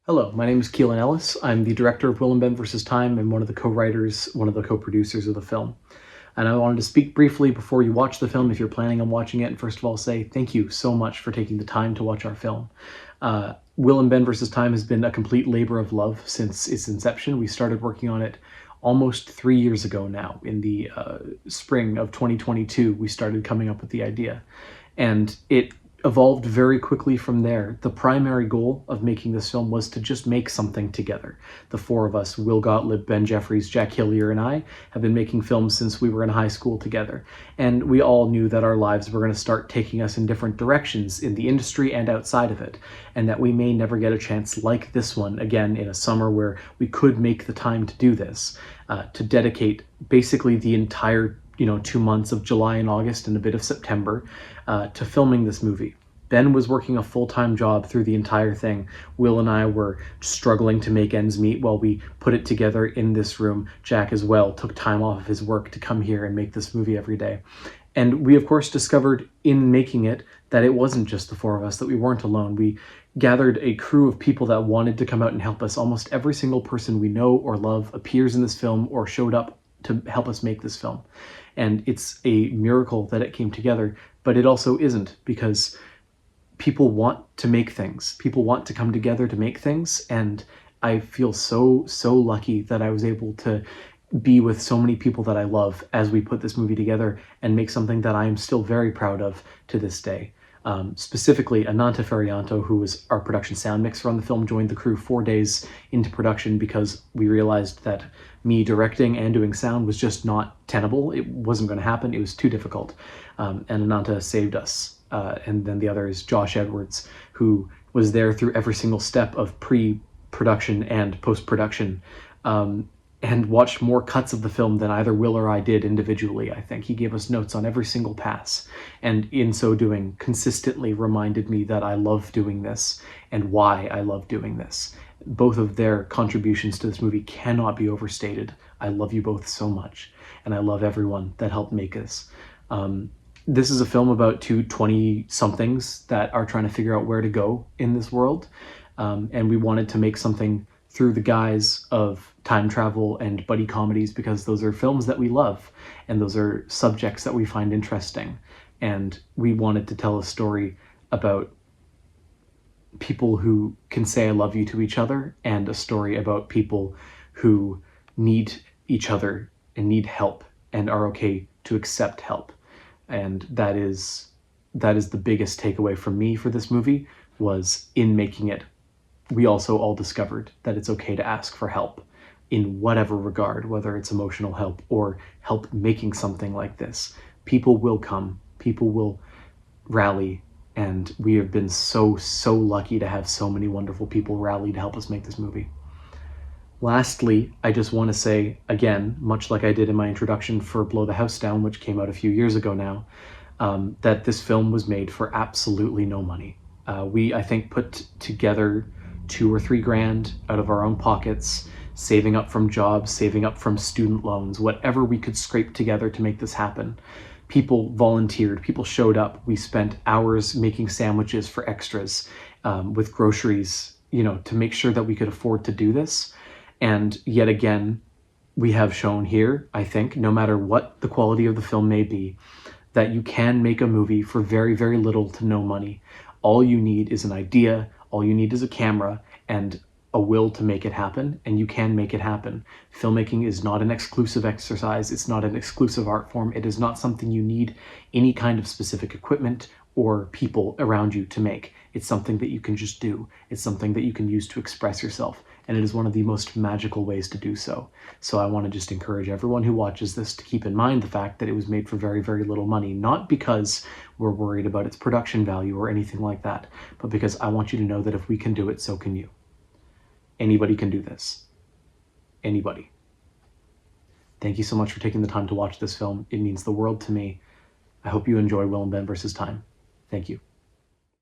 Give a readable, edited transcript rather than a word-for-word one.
Hello, my name is Kielan Ellis. I'm the director of Will and Ben vs. Time and one of the co-writers, one of the co-producers of the film. And I wanted to speak briefly before you watch the film, if you're planning on watching it, and first of all say thank you so much for taking the time to watch our film. Will and Ben vs. Time has been a complete labor of love since its inception. We started working on it almost 3 years ago now. In the spring of 2022, we started coming up with the idea. And it evolved very quickly from there. The primary goal of making this film was to just make something together. The four of us, Will Gottlieb, Ben Jeffries, Jack Hillier, and I, have been making films since we were in high school together. And we all knew that our lives were going to start taking us in different directions in the industry and outside of it, and that we may never get a chance like this one again in a summer where we could make the time to do this, to dedicate basically the entire 2 months of July and August and a bit of September to filming this movie. Ben was working a full-time job through the entire thing. Will and I were struggling to make ends meet while we put it together in this room. Jack as well took time off of his work to come here and make this movie every day. And we, of course, discovered in making it that it wasn't just the four of us, that we weren't alone. We gathered a crew of people that wanted to come out and help us. Almost every single person we know or love appears in this film or showed up to help us make this film. And it's a miracle that it came together, but it also isn't, because people want to make things. People want to come together to make things, and I feel so lucky that I was able to be with so many people that I love as we put this movie together and make something that I am still very proud of to this day. Specifically, Ananta Ferianto, who was our production sound mixer on the film, joined the crew 4 days into production because we realized that me directing and doing sound was just not tenable. It wasn't going to happen. It was too difficult. And Ananta saved us. And then the other is Josh Edwards, who was there through every single step of pre-production and post-production, and watched more cuts of the film than either Will or I did individually, I think. He gave us notes on every single pass, and in so doing, consistently reminded me that I love doing this and why I love doing this. Both of their contributions to this movie cannot be overstated. I love you both so much, and I love everyone that helped make this. This is a film about two 20-somethings that are trying to figure out where to go in this world, and we wanted to make something through the guise of time travel and buddy comedies because those are films that we love, and those are subjects that we find interesting. And we wanted to tell a story about people who can say I love you to each other, and a story about people who need each other and need help and are okay to accept help. And that is the biggest takeaway from me for this movie, was in making it, we also all discovered that it's okay to ask for help in whatever regard, whether it's emotional help or help making something like this. People will come, people will rally, and we have been so lucky to have so many wonderful people rally to help us make this movie. Lastly, I just want to say, again, much like I did in my introduction for Blow the House Down, which came out a few years ago now, that this film was made for absolutely no money. We, I think, put together $2 or $3 grand out of our own pockets, saving up from jobs, saving up from student loans, whatever we could scrape together to make this happen. People volunteered, people showed up. We spent hours making sandwiches for extras, with groceries, to make sure that we could afford to do this. And yet again, we have shown here, I think, no matter what the quality of the film may be, that you can make a movie for very little to no money. All you need is an idea, all you need is a camera, and a will to make it happen, and you can make it happen. Filmmaking is not an exclusive exercise, it's not an exclusive art form, it is not something you need any kind of specific equipment or people around you to make. It's something that you can just do. It's something that you can use to express yourself, and it is one of the most magical ways to do so. So I want to just encourage everyone who watches this to keep in mind the fact that it was made for very little money, not because we're worried about its production value or anything like that, but because I want you to know that if we can do it, so can you. Anybody can do this. Anybody. Thank you so much for taking the time to watch this film. It means the world to me. I hope you enjoy Will and Ben vs. Time. Thank you.